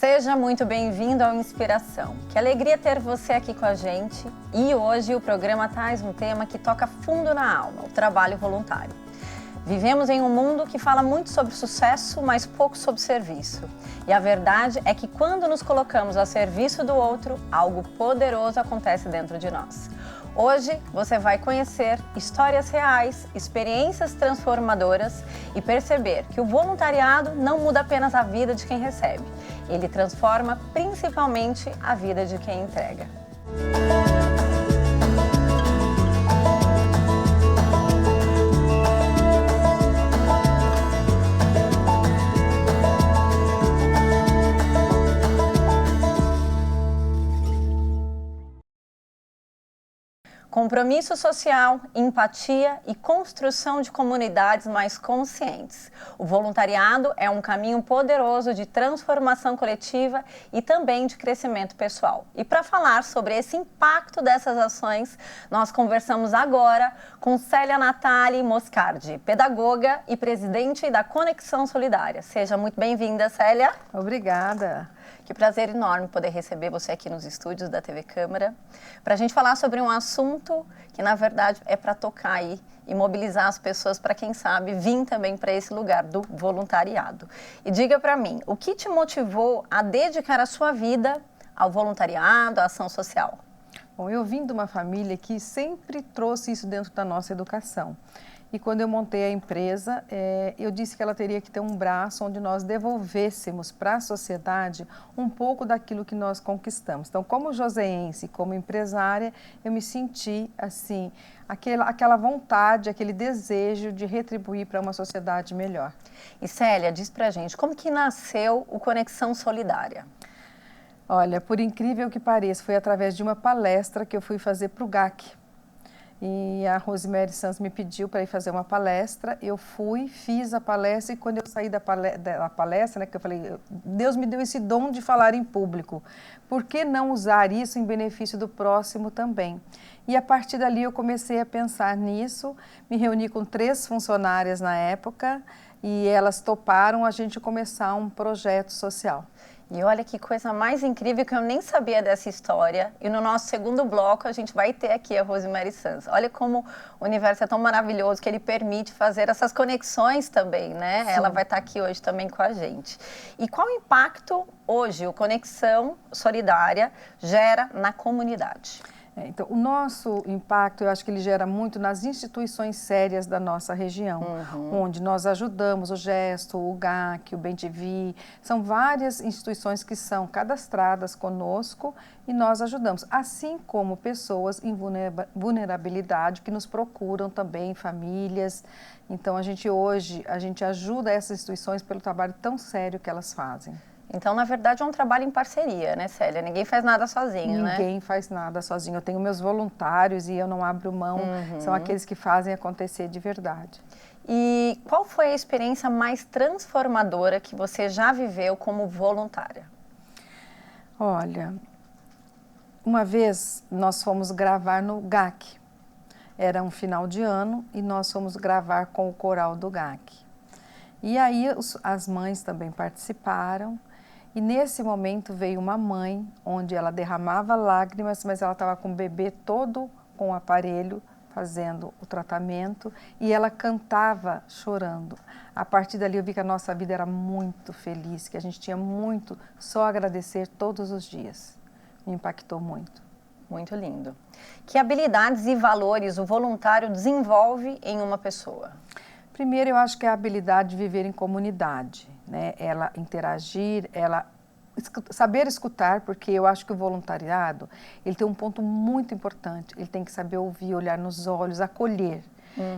Seja muito bem-vindo ao Inspiração. Que alegria ter você aqui com a gente. E hoje o programa traz um tema que toca fundo na alma, o trabalho voluntário. Vivemos em um mundo que fala muito sobre sucesso, mas pouco sobre serviço. E a verdade é que quando nos colocamos a serviço do outro, algo poderoso acontece dentro de nós. Hoje você vai conhecer histórias reais, experiências transformadoras e perceber que o voluntariado não muda apenas a vida de quem recebe, ele transforma principalmente a vida de quem entrega. Compromisso social, empatia e construção de comunidades mais conscientes. O voluntariado é um caminho poderoso de transformação coletiva e também de crescimento pessoal. E para falar sobre esse impacto dessas ações, nós conversamos agora com Célia Natali Moscardi, pedagoga e presidente da Conexão Solidária. Seja muito bem-vinda, Célia. Obrigada. Que prazer enorme poder receber você aqui nos estúdios da TV Câmara, para a gente falar sobre um assunto que, na verdade, é para tocar aí e mobilizar as pessoas para, quem sabe, vir também para esse lugar do voluntariado. E diga para mim, o que te motivou a dedicar a sua vida ao voluntariado, à ação social? Bom, eu vim de uma família que sempre trouxe isso dentro da nossa educação. E quando eu montei a empresa, eu disse que ela teria que ter um braço onde nós devolvêssemos para a sociedade um pouco daquilo que nós conquistamos. Então, como joseense, como empresária, eu me senti assim, aquela vontade, aquele desejo de retribuir para uma sociedade melhor. E Célia, diz pra gente, como que nasceu o Conexão Solidária? Olha, por incrível que pareça, foi através de uma palestra que eu fui fazer para o GAC. E a Rosemary Sanz me pediu para ir fazer uma palestra, eu fui, fiz a palestra e quando eu saí da palestra, né, que eu falei, Deus me deu esse dom de falar em público, por que não usar isso em benefício do próximo também? E a partir dali eu comecei a pensar nisso, me reuni com 3 funcionárias na época e elas toparam a gente começar um projeto social. E olha que coisa mais incrível que eu nem sabia dessa história. E no nosso segundo bloco a gente vai ter aqui a Rosemary Sanz. Olha como o universo é tão maravilhoso que ele permite fazer essas conexões também, né? Sim. Ela vai estar aqui hoje também com a gente. E qual impacto hoje o Conexão Solidária gera na comunidade? Então, o nosso impacto, eu acho que ele gera muito nas instituições sérias da nossa região, onde nós ajudamos o Gesto, o GAC, o Bem-te-Vi, são várias instituições que são cadastradas conosco e nós ajudamos, assim como pessoas em vulnerabilidade que nos procuram também, famílias. Então, a gente ajuda essas instituições pelo trabalho tão sério que elas fazem. Então, na verdade, é um trabalho em parceria, né, Célia? Ninguém faz nada sozinho, né? Ninguém faz nada sozinho. Eu tenho meus voluntários e eu não abro mão. São aqueles que fazem acontecer de verdade. E qual foi a experiência mais transformadora que você já viveu como voluntária? Olha, uma vez nós fomos gravar no GAC. Era um final de ano e nós fomos gravar com o coral do GAC. E aí as mães também participaram. E nesse momento veio uma mãe, onde ela derramava lágrimas, mas ela estava com o bebê todo com o aparelho, fazendo o tratamento, e ela cantava chorando. A partir dali eu vi que a nossa vida era muito feliz, que a gente tinha muito só a agradecer todos os dias. Me impactou muito. Muito lindo. Que habilidades e valores o voluntário desenvolve em uma pessoa? Primeiro, eu acho que é a habilidade de viver em comunidade, né? Ela interagir, ela saber escutar, porque eu acho que o voluntariado, ele tem um ponto muito importante, ele tem que saber ouvir, olhar nos olhos, acolher.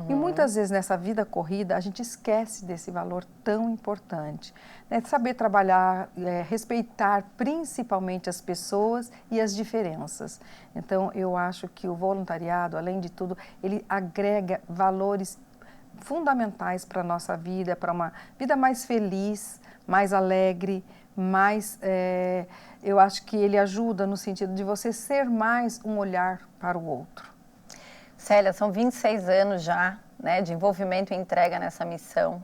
E muitas vezes nessa vida corrida, a gente esquece desse valor tão importante, né? Saber trabalhar, respeitar principalmente as pessoas e as diferenças. Então, eu acho que o voluntariado, além de tudo, ele agrega valores fundamentais para a nossa vida, para uma vida mais feliz, mais alegre, eu acho que ele ajuda no sentido de você ser mais um olhar para o outro. Célia, são 26 anos já, né, de envolvimento e entrega nessa missão.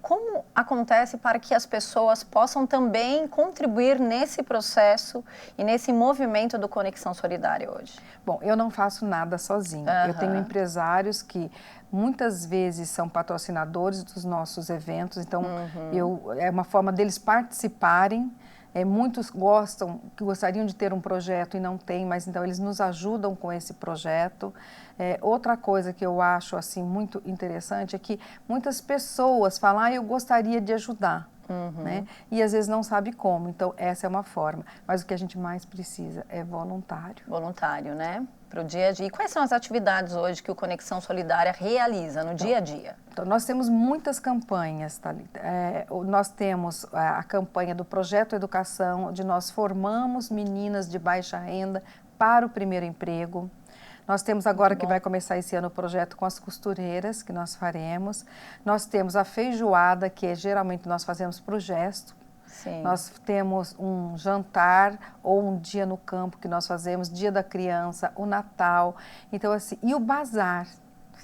Como acontece para que as pessoas possam também contribuir nesse processo e nesse movimento do Conexão Solidária hoje? Bom, eu não faço nada sozinha. Eu tenho empresários que muitas vezes são patrocinadores dos nossos eventos, então é uma forma deles participarem. Muitos gostariam de ter um projeto e não têm, mas então eles nos ajudam com esse projeto. Outra coisa que eu acho assim muito interessante é que muitas pessoas falam, eu gostaria de ajudar, né? E às vezes não sabe como, então essa é uma forma. Mas o que a gente mais precisa é voluntário. Voluntário, né? Para o dia a dia. E quais são as atividades hoje que o Conexão Solidária realiza no dia a dia? Então, nós temos muitas campanhas, Thalita. Nós temos a campanha do Projeto Educação, onde nós formamos meninas de baixa renda para o primeiro emprego. Nós temos agora que vai começar esse ano o projeto com as costureiras, que nós faremos. Nós temos a feijoada, que geralmente nós fazemos para o Gesto. Sim. Nós temos um jantar ou um dia no campo que nós fazemos, Dia da Criança, o Natal. Então, assim, e o bazar.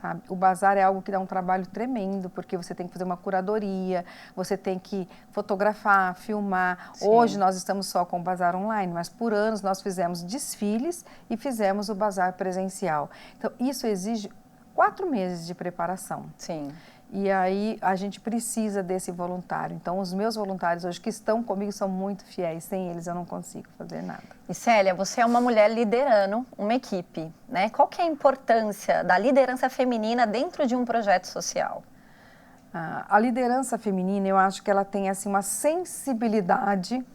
Sabe? O bazar é algo que dá um trabalho tremendo, porque você tem que fazer uma curadoria, você tem que fotografar, filmar. Sim. Hoje nós estamos só com o bazar online, mas por anos nós fizemos desfiles e fizemos o bazar presencial. Então, isso exige 4 meses de preparação. Sim. E aí a gente precisa desse voluntário. Então, os meus voluntários hoje que estão comigo são muito fiéis. Sem eles eu não consigo fazer nada. E Célia, você é uma mulher liderando uma equipe, né? Qual que é a importância da liderança feminina dentro de um projeto social? A liderança feminina, eu acho que ela tem assim uma sensibilidade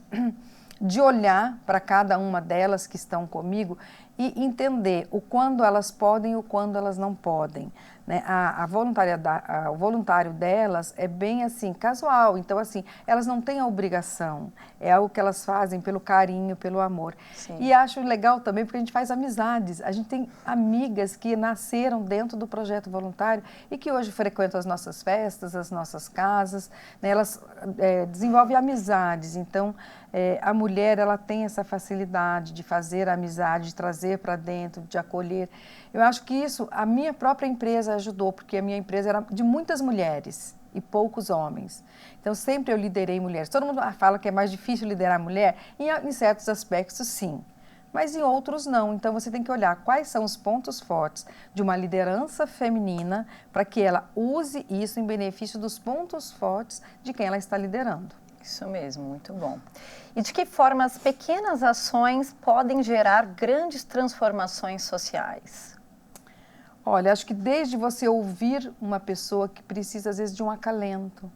de olhar para cada uma delas que estão comigo e entender o quando elas podem e o quando elas não podem. Né? O voluntário delas é bem assim, casual, então assim, elas não têm a obrigação, é algo que elas fazem pelo carinho, pelo amor. Sim. E acho legal também porque a gente faz amizades, a gente tem amigas que nasceram dentro do projeto voluntário e que hoje frequentam as nossas festas, as nossas casas, né? Elas desenvolvem amizades, então a mulher ela tem essa facilidade de fazer amizade, de trazer para dentro, de acolher. Eu acho que isso, a minha própria empresa ajudou, porque a minha empresa era de muitas mulheres e poucos homens. Então, sempre eu liderei mulheres. Todo mundo fala que é mais difícil liderar mulher, em certos aspectos, sim, mas em outros não. Então, você tem que olhar quais são os pontos fortes de uma liderança feminina para que ela use isso em benefício dos pontos fortes de quem ela está liderando. Isso mesmo, muito bom. E de que forma as pequenas ações podem gerar grandes transformações sociais? Olha, acho que desde você ouvir uma pessoa que precisa, às vezes, de um acalento,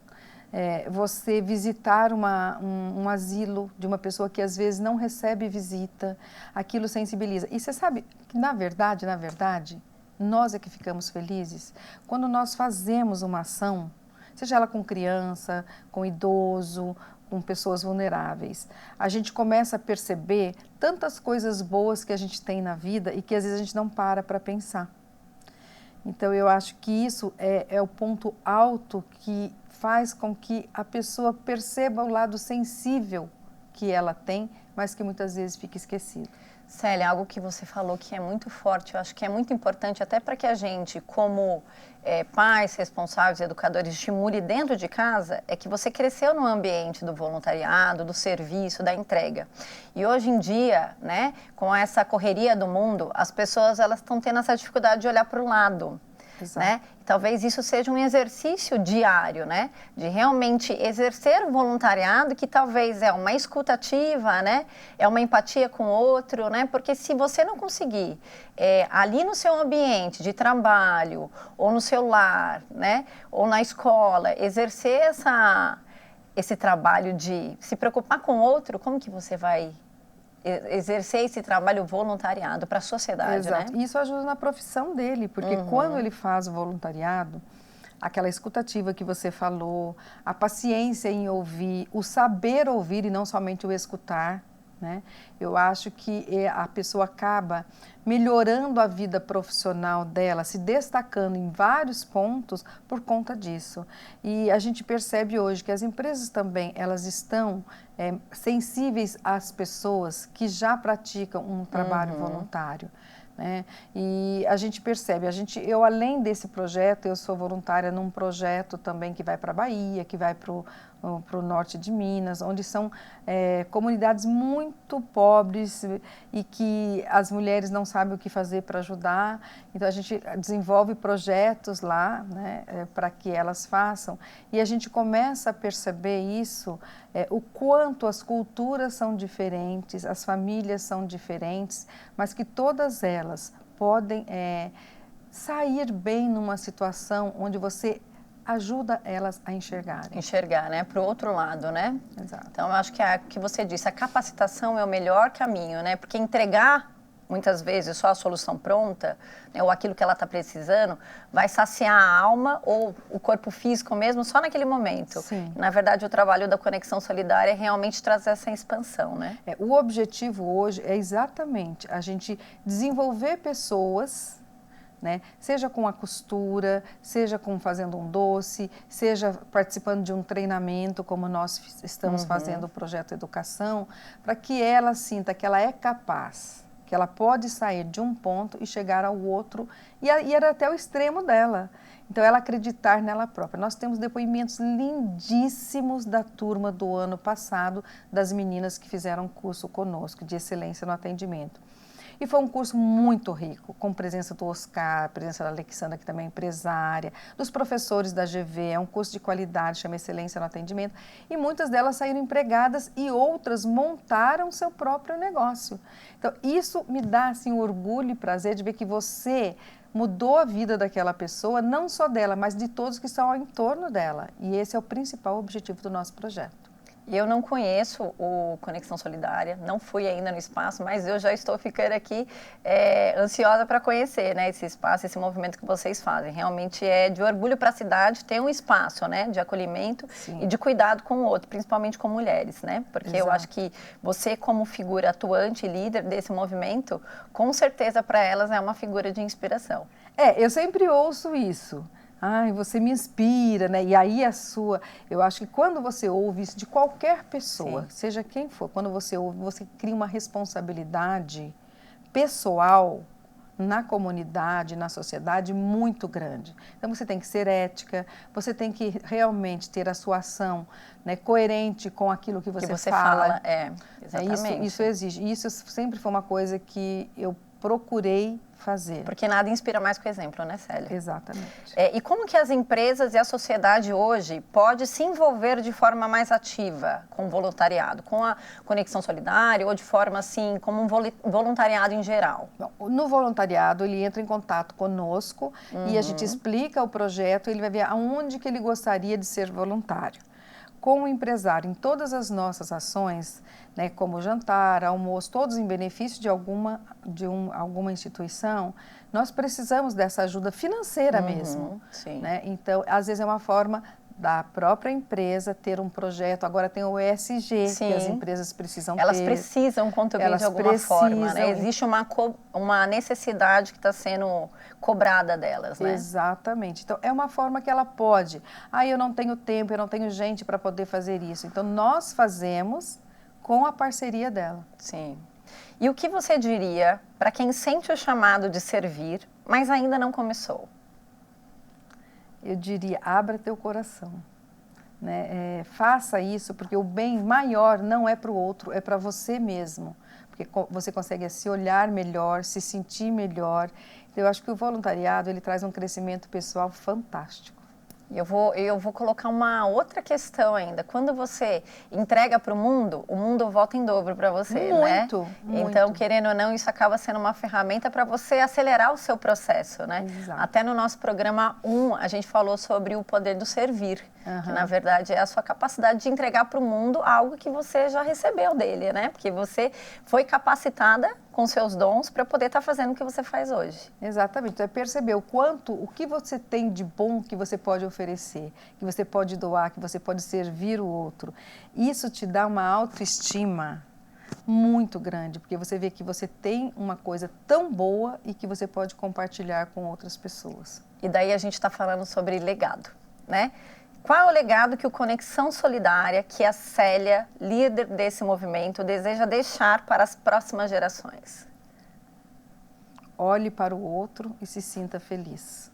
você visitar um asilo de uma pessoa que, às vezes, não recebe visita, aquilo sensibiliza. E você sabe que, na verdade, nós é que ficamos felizes quando nós fazemos uma ação, seja ela com criança, com idoso, com pessoas vulneráveis. A gente começa a perceber tantas coisas boas que a gente tem na vida e que, às vezes, a gente não para pensar. Então, eu acho que isso é o ponto alto que faz com que a pessoa perceba o lado sensível que ela tem, mas que muitas vezes fica esquecido. Célia, algo que você falou que é muito forte, eu acho que é muito importante até para que a gente, como pais responsáveis, educadores, estimule dentro de casa, é que você cresceu no ambiente do voluntariado, do serviço, da entrega. E hoje em dia, né, com essa correria do mundo, as pessoas elas estão tendo essa dificuldade de olhar para o lado. Né? E talvez isso seja um exercício diário, né? De realmente exercer o voluntariado, que talvez é uma escutativa, né? É uma empatia com o outro, né? Porque se você não conseguir ali no seu ambiente de trabalho, ou no seu lar, né? Ou na escola, exercer esse trabalho de se preocupar com o outro, como que você vai exercer esse trabalho voluntariado para a sociedade, Exato. né? Isso ajuda na profissão dele, porque quando ele faz o voluntariado, aquela escutativa que você falou, a paciência em ouvir, o saber ouvir e não somente o escutar, né? Eu acho que a pessoa acaba melhorando a vida profissional dela, se destacando em vários pontos por conta disso. E a gente percebe hoje que as empresas também, elas estão sensíveis às pessoas que já praticam um trabalho voluntário. né? E a gente percebe, eu além desse projeto, eu sou voluntária num projeto também que vai para a Bahia, que vai para o norte de Minas, onde são comunidades muito pobres e que as mulheres não sabem o que fazer para ajudar. Então a gente desenvolve projetos lá, né, para que elas façam, e a gente começa a perceber isso, o quanto as culturas são diferentes, as famílias são diferentes, mas que todas elas podem sair bem numa situação onde você ajuda elas a enxergarem. Enxergar, né? Para o outro lado, né? Exato. Então, eu acho que que você disse, a capacitação é o melhor caminho, né? Porque entregar, muitas vezes, só a solução pronta, né, ou aquilo que ela está precisando, vai saciar a alma ou o corpo físico mesmo só naquele momento. Sim. Na verdade, o trabalho da Conexão Solidária é realmente trazer essa expansão, né? O objetivo hoje é exatamente a gente desenvolver pessoas, né? Seja com a costura, seja com fazendo um doce, seja participando de um treinamento, como nós estamos fazendo o projeto Educação, para que ela sinta que ela é capaz, que ela pode sair de um ponto e chegar ao outro e ir até o extremo dela. Então, ela acreditar nela própria. Nós temos depoimentos lindíssimos da turma do ano passado, das meninas que fizeram curso conosco, de excelência no atendimento. E foi um curso muito rico, com presença do Oscar, presença da Alexandra, que também é empresária, dos professores da GV, é um curso de qualidade, chama Excelência no Atendimento, e muitas delas saíram empregadas e outras montaram seu próprio negócio. Então, isso me dá, assim, orgulho e prazer de ver que você mudou a vida daquela pessoa, não só dela, mas de todos que estão ao entorno dela. E esse é o principal objetivo do nosso projeto. Eu não conheço o Conexão Solidária, não fui ainda no espaço, mas eu já estou ficando aqui ansiosa para conhecer, né, esse espaço, esse movimento que vocês fazem. Realmente é de orgulho para a cidade ter um espaço, né, de acolhimento e de cuidado com o outro, principalmente com mulheres, né? Porque eu acho que você, como figura atuante e líder desse movimento, com certeza para elas é uma figura de inspiração. Eu sempre ouço isso. Ai, você me inspira, né? E aí eu acho que quando você ouve isso de qualquer pessoa, seja quem for, quando você ouve, você cria uma responsabilidade pessoal na comunidade, na sociedade muito grande. Então você tem que ser ética, você tem que realmente ter a sua ação, né, coerente com aquilo que você fala. Exatamente. Isso exige. Isso sempre foi uma coisa que eu procurei fazer. Porque nada inspira mais que o exemplo, né, Célia? Exatamente. E como que as empresas e a sociedade hoje pode se envolver de forma mais ativa com o voluntariado, com a Conexão Solidária ou de forma assim, como um voluntariado em geral? Bom, no voluntariado, ele entra em contato conosco e a gente explica o projeto, ele vai ver aonde que ele gostaria de ser voluntário. Com o empresário, em todas as nossas ações, né, como jantar, almoço, todos em benefício de alguma instituição, nós precisamos dessa ajuda financeira mesmo. Sim. Né? Então, às vezes é uma forma da própria empresa ter um projeto. Agora tem o ESG, que as empresas precisam ter. Elas precisam contribuir de alguma forma, né? Existe uma necessidade que está sendo cobrada delas, né? Exatamente. Então, é uma forma que ela pode. Eu não tenho tempo, eu não tenho gente para poder fazer isso. Então, nós fazemos com a parceria dela. Sim. E o que você diria para quem sente o chamado de servir, mas ainda não começou? Eu diria, abra teu coração, né? Faça isso, porque o bem maior não é para o outro, é para você mesmo, porque você consegue se olhar melhor, se sentir melhor. Então, eu acho que o voluntariado, ele traz um crescimento pessoal fantástico. Eu vou colocar uma outra questão ainda. Quando você entrega para o mundo volta em dobro para você, né? Muito. Então, querendo ou não, isso acaba sendo uma ferramenta para você acelerar o seu processo, né? Exato. Até no nosso programa 1, a gente falou sobre o poder do servir, que na verdade é a sua capacidade de entregar para o mundo algo que você já recebeu dele, né? Porque você foi capacitada com seus dons para poder estar fazendo o que você faz hoje. Exatamente. Então, é perceber o que você tem de bom que você pode oferecer, que você pode doar, que você pode servir o outro. Isso te dá uma autoestima muito grande, porque você vê que você tem uma coisa tão boa e que você pode compartilhar com outras pessoas. E daí a gente está falando sobre legado, né? Qual é o legado que o Conexão Solidária, que a Célia, líder desse movimento, deseja deixar para as próximas gerações? olhe para o outro e se sinta feliz.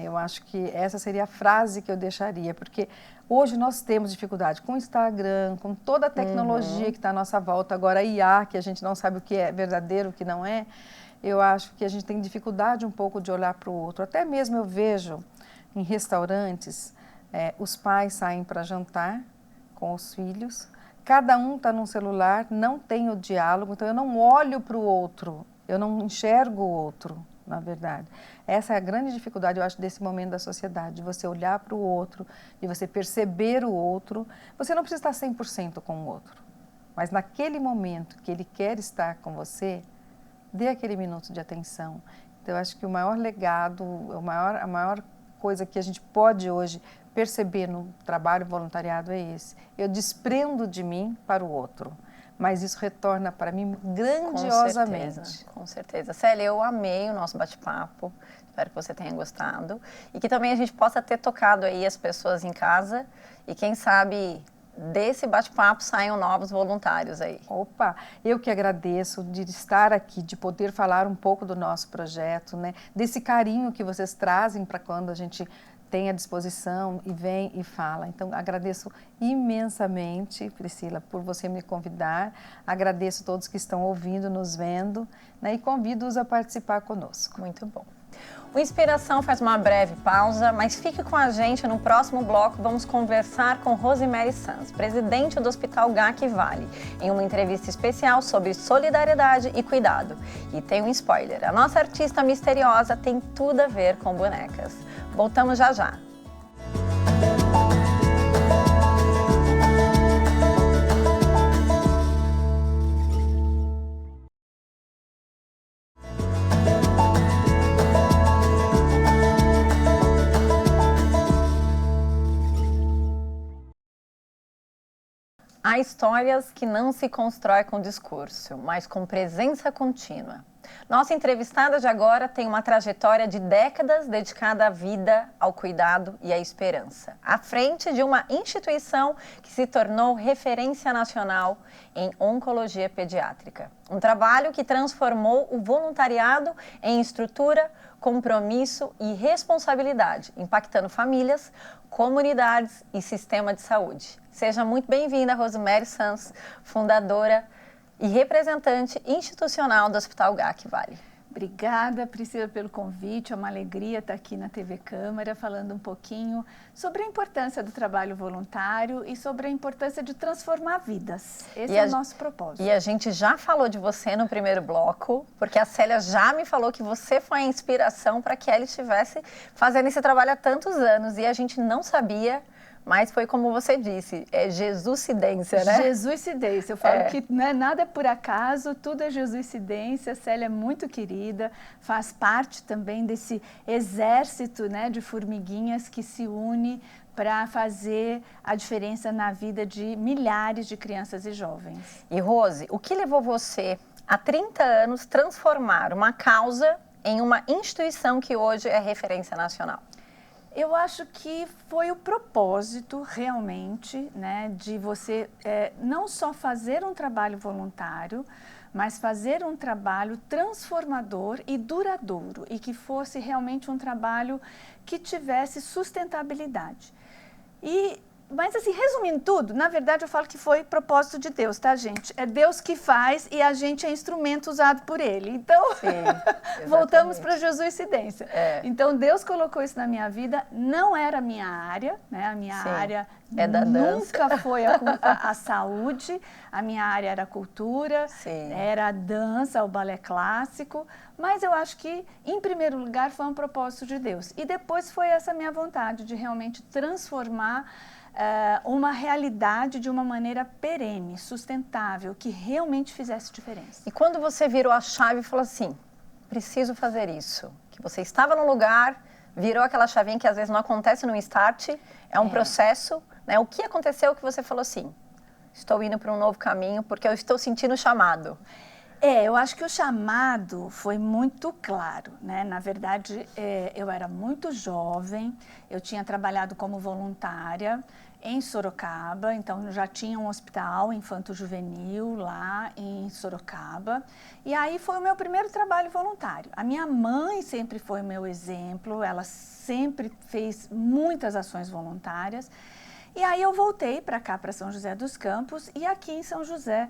Eu acho que essa seria a frase que eu deixaria, porque hoje nós temos dificuldade com o Instagram, com toda a tecnologia que está à nossa volta, agora a IA, que a gente não sabe o que é verdadeiro, o que não é. Eu acho que a gente tem dificuldade um pouco de olhar para o outro. Até mesmo eu vejo em restaurantes, os pais saem para jantar com os filhos, cada um está num celular, não tem o diálogo, então eu não olho para o outro, eu não enxergo o outro, na verdade. Essa é a grande dificuldade, eu acho, desse momento da sociedade, de você olhar para o outro, de você perceber o outro. Você não precisa estar 100% com o outro, mas naquele momento que ele quer estar com você, dê aquele minuto de atenção. Então, eu acho que o maior legado, a maior coisa que a gente pode hoje perceber no trabalho voluntariado é esse. Eu desprendo de mim para o outro, mas isso retorna para mim grandiosamente. Com certeza. Célia, eu amei o nosso bate-papo, espero que você tenha gostado e que também a gente possa ter tocado aí as pessoas em casa e quem sabe desse bate-papo saiam novos voluntários aí. Opa, eu que agradeço de estar aqui, de poder falar um pouco do nosso projeto, desse carinho que vocês trazem para quando a gente tem à disposição e vem e fala. Então, agradeço imensamente, Priscila, por você me convidar. Agradeço a todos que estão ouvindo, nos vendo, e convido-os a participar conosco. Muito bom. O Inspiração faz uma breve pausa, mas fique com a gente no próximo bloco. Vamos conversar com Rosemary Sanz, presidente do Hospital GAC Vale, em uma entrevista especial sobre solidariedade e cuidado. E tem um spoiler, a nossa artista misteriosa tem tudo a ver com bonecas. Voltamos já já. Há histórias que não se constrói com discurso, mas com presença contínua. Nossa entrevistada de agora tem uma trajetória de décadas dedicada à vida, ao cuidado e à esperança, à frente de uma instituição que se tornou referência nacional em oncologia pediátrica. Um trabalho que transformou o voluntariado em estrutura, compromisso e responsabilidade, impactando famílias, comunidades e sistema de saúde. Seja muito bem-vinda, Rosemary Sanz, fundadora e representante institucional do Hospital GAC Vale. Obrigada, Priscila, pelo convite. É uma alegria estar aqui na TV Câmara falando um pouquinho sobre a importância do trabalho voluntário e sobre a importância de transformar vidas. Esse é o nosso propósito. E a gente já falou de você no primeiro bloco, porque a Célia já me falou que você foi a inspiração para que ela estivesse fazendo esse trabalho há tantos anos e a gente não sabia. Mas foi como você disse, é Jesucidência, né? Jesucidência, eu falo que nada é por acaso, tudo é Jesucidência. A Célia é muito querida, faz parte também desse exército de formiguinhas que se une para fazer a diferença na vida de milhares de crianças e jovens. E Rose, o que levou você, há 30 anos, transformar uma causa em uma instituição que hoje é referência nacional? Eu acho que foi o propósito realmente, de você não só fazer um trabalho voluntário, mas fazer um trabalho transformador e duradouro e que fosse realmente um trabalho que tivesse sustentabilidade. Mas assim, resumindo tudo, na verdade eu falo que foi propósito de Deus, tá, gente? É Deus que faz e a gente é instrumento usado por Ele. Então, voltamos para a Jesucidência. Então, Deus colocou isso na minha vida, não era a minha área, a minha área nunca foi a saúde, a minha área era a cultura, era a dança, o balé clássico, mas eu acho que, em primeiro lugar, foi um propósito de Deus. E depois foi essa minha vontade de realmente transformar uma realidade de uma maneira perene, sustentável, que realmente fizesse diferença. E quando você virou a chave e falou assim, preciso fazer isso, que você estava no lugar, virou aquela chavinha que às vezes não acontece no start, é um processo, o que aconteceu que você falou assim, estou indo para um novo caminho porque eu estou sentindo o chamado? Eu acho que o chamado foi muito claro, Na verdade, eu era muito jovem, eu tinha trabalhado como voluntária, em Sorocaba, então já tinha um hospital infanto-juvenil lá em Sorocaba. E aí foi o meu primeiro trabalho voluntário. A minha mãe sempre foi o meu exemplo, ela sempre fez muitas ações voluntárias. E aí eu voltei para cá, para São José dos Campos, e aqui em São José,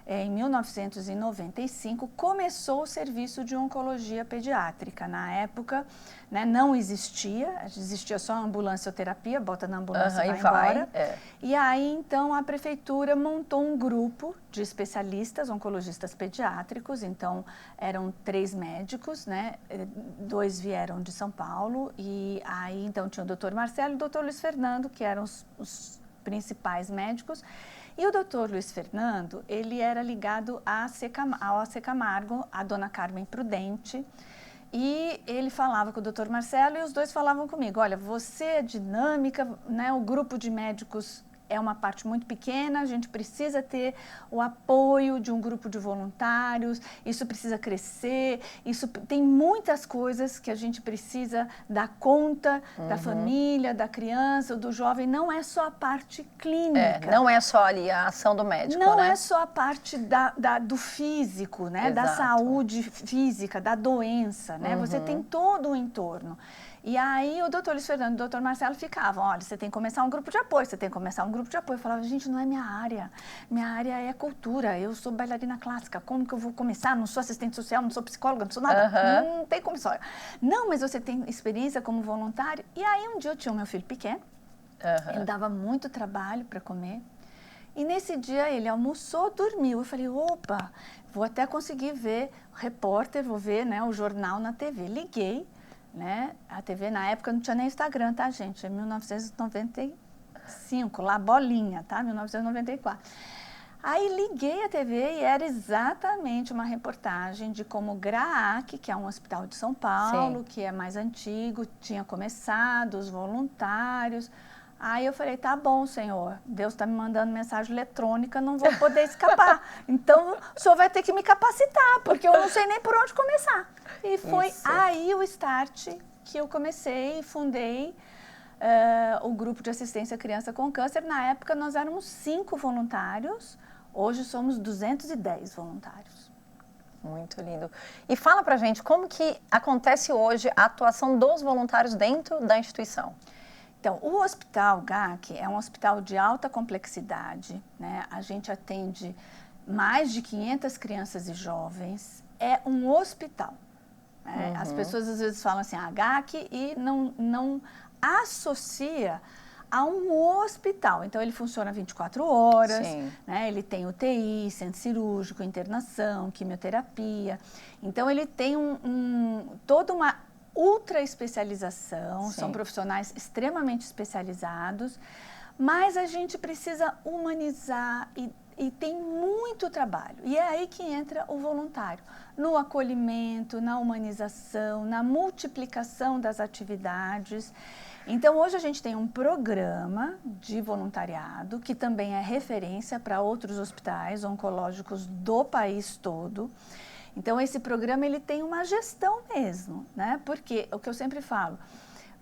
em 1995, começou o serviço de oncologia pediátrica. Na época, né, não existia só a ambulancioterapia, bota na ambulância e vai embora. E aí, então, a prefeitura montou um grupo de especialistas, oncologistas pediátricos, então eram 3 médicos, né, 2 vieram de São Paulo, e aí, então, tinha o doutor Marcelo e o doutor Luiz Fernando, que eram os principais médicos. E o doutor Luiz Fernando, ele era ligado ao AC Camargo, a dona Carmen Prudente, e ele falava com o doutor Marcelo e os dois falavam comigo, olha, você é dinâmica, né, o grupo de médicos é uma parte muito pequena, a gente precisa ter o apoio de um grupo de voluntários, isso precisa crescer, isso tem muitas coisas que a gente precisa dar conta da família, da criança, do jovem, não é só a parte clínica. Não é só ali a ação do médico, não né? é só a parte do físico, né? Exato. Da saúde física, da doença, né? Você tem todo o entorno. E aí o doutor Luiz Fernando e o doutor Marcelo ficavam, olha, você tem que começar um grupo de apoio, você tem que começar um grupo de apoio. Eu falava, gente, não é minha área é cultura, eu sou bailarina clássica, como que eu vou começar? Não sou assistente social, não sou psicóloga, não sou nada, não tem como só. Não, mas você tem experiência como voluntário. E aí um dia eu tinha o meu filho pequeno, ele dava muito trabalho para comer, e nesse dia ele almoçou, dormiu. Eu falei, opa, vou até conseguir ver o repórter, vou ver, né, o jornal na TV. Liguei, né? A TV na época não tinha nem Instagram, tá, gente? É 1995, lá bolinha, tá? 1994. Aí liguei a TV e era exatamente uma reportagem de como o GRAAC, que é um hospital de São Paulo, que é mais antigo, tinha começado, os voluntários. Aí eu falei, tá bom, senhor, Deus está me mandando mensagem eletrônica, não vou poder escapar. Então, o senhor vai ter que me capacitar, porque eu não sei nem por onde começar. E foi aí o start que eu comecei e fundei o grupo de assistência à criança com câncer. Na época, nós éramos 5 voluntários, hoje somos 210 voluntários. Muito lindo. E fala pra gente, como que acontece hoje a atuação dos voluntários dentro da instituição? Então, o Hospital GAC é um hospital de alta complexidade, né? A gente atende mais de 500 crianças e jovens, é um hospital. Né? As pessoas às vezes falam assim, GAC, e não associa a um hospital. Então, ele funciona 24 horas, né? Ele tem UTI, centro cirúrgico, internação, quimioterapia. Então, ele tem toda uma ultra especialização, são profissionais extremamente especializados, mas a gente precisa humanizar e tem muito trabalho. E é aí que entra o voluntário, no acolhimento, na humanização, na multiplicação das atividades. Então, hoje a gente tem um programa de voluntariado, que também é referência para outros hospitais oncológicos do país todo. Então, esse programa ele tem uma gestão mesmo, né? Porque, o que eu sempre falo,